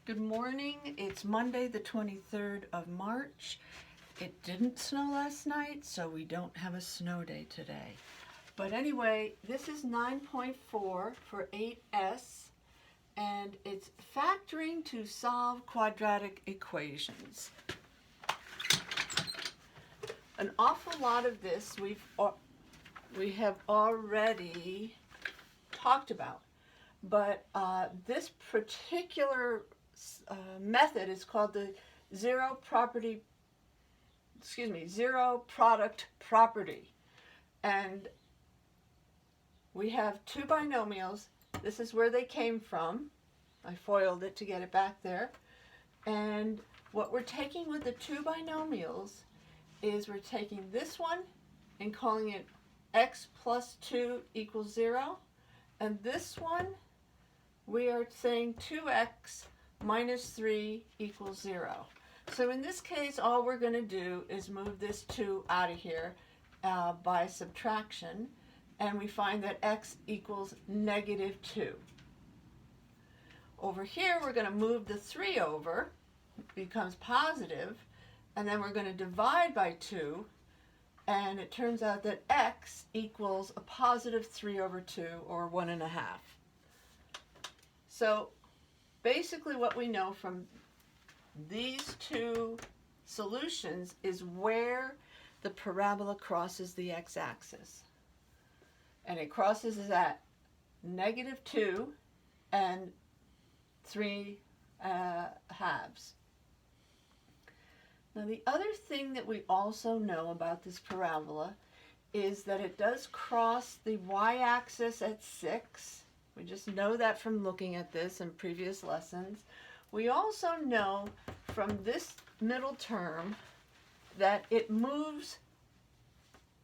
Good morning. It's Monday, the 23rd of March. It didn't snow last night, so we don't have a snow day today. But anyway, this is 9.4 for 8S, and it's factoring to solve quadratic equations. An awful lot of this we have already talked about, but this particular method is called the zero product property. And we have two binomials. This is where they came from. I foiled it to get it back there. And what we're taking with the two binomials is we're taking this one and calling it x plus 2 equals 0. And this one, we are saying 2x minus 3 equals 0. So in this case, all we're going to do is move this 2 out of here by subtraction, and we find that x equals negative 2. Over here, we're going to move the 3 over, it becomes positive, and then we're going to divide by 2, and it turns out that x equals a positive 3 over 2, or 1.5. So basically what we know from these two solutions is where the parabola crosses the x-axis. And it crosses at negative 2 and 3 halves. Now the other thing that we also know about this parabola is that it does cross the y-axis at 6. We just know that from looking at this in previous lessons. We also know from this middle term that it moves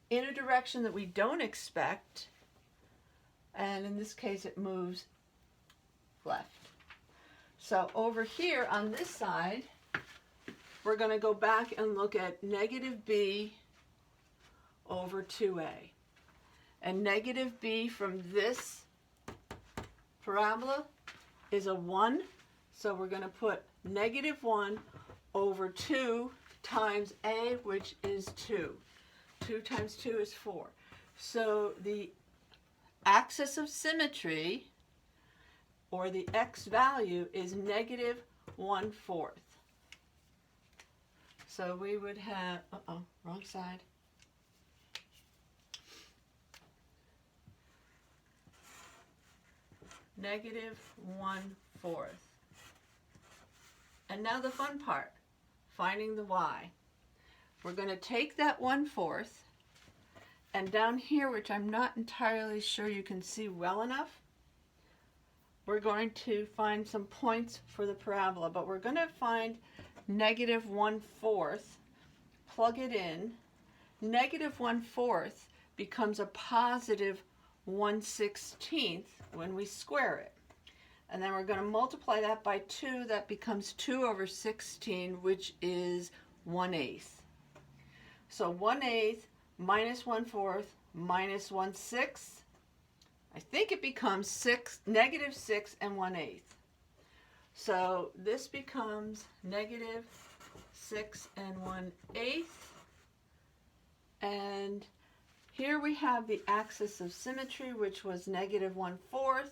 in a direction that we don't expect, and in this case it moves left. So over here on this side, we're going to go back and look at negative b over 2a. And negative b from this parabola is a 1, so we're going to put negative 1 over 2 times a, which is 2. 2 times 2 is 4. So the axis of symmetry, or the x value, is negative 1/4. So we would have, wrong side. Negative 1/4. And now the fun part, finding the y. We're going to take that 1/4, and down here, which I'm not entirely sure you can see well enough, we're going to find some points for the parabola, but we're going to find negative 1/4, plug it in. Negative 1/4 becomes a positive 1/16 when we square it. And then we're going to multiply that by 2. That becomes 2 over 16, which is 1/8. So 1/8 minus 1/4 minus 1/6, I think it becomes negative 6 and 1/8. So this becomes negative 6 and 1/8. And here we have the axis of symmetry, which was negative 1/4.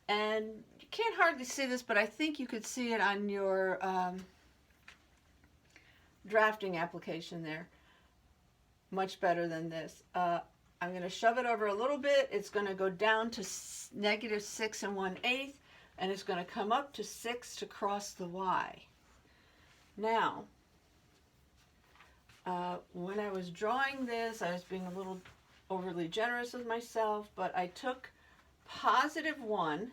And you can't hardly see this, but I think you could see it on your drafting application there. Much better than this. I'm going to shove it over a little bit. It's going to go down to negative 6 and 1/8, and it's going to come up to 6 to cross the y. Now, when I was drawing this, I was being a little overly generous with myself, but I took positive 1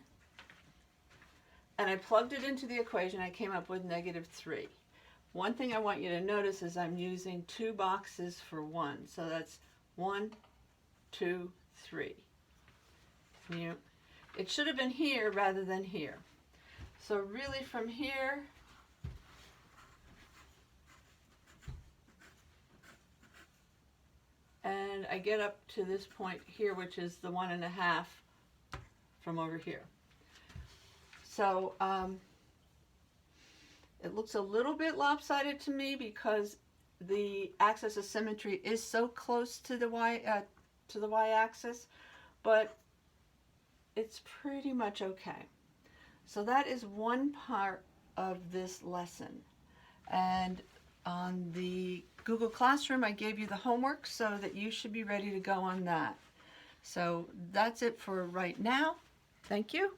and I plugged it into the equation. I came up with negative 3. One thing I want you to notice is I'm using 2 boxes for 1. So that's 1, 2, 3. It should have been here rather than here. So really from here, and I get up to this point here, which is the 1.5 from over here. So It looks a little bit lopsided to me because the axis of symmetry is so close to the y-axis, but it's pretty much okay. So that is one part of this lesson. And on the Google Classroom, I gave you the homework so that you should be ready to go on that. So that's it for right now. Thank you.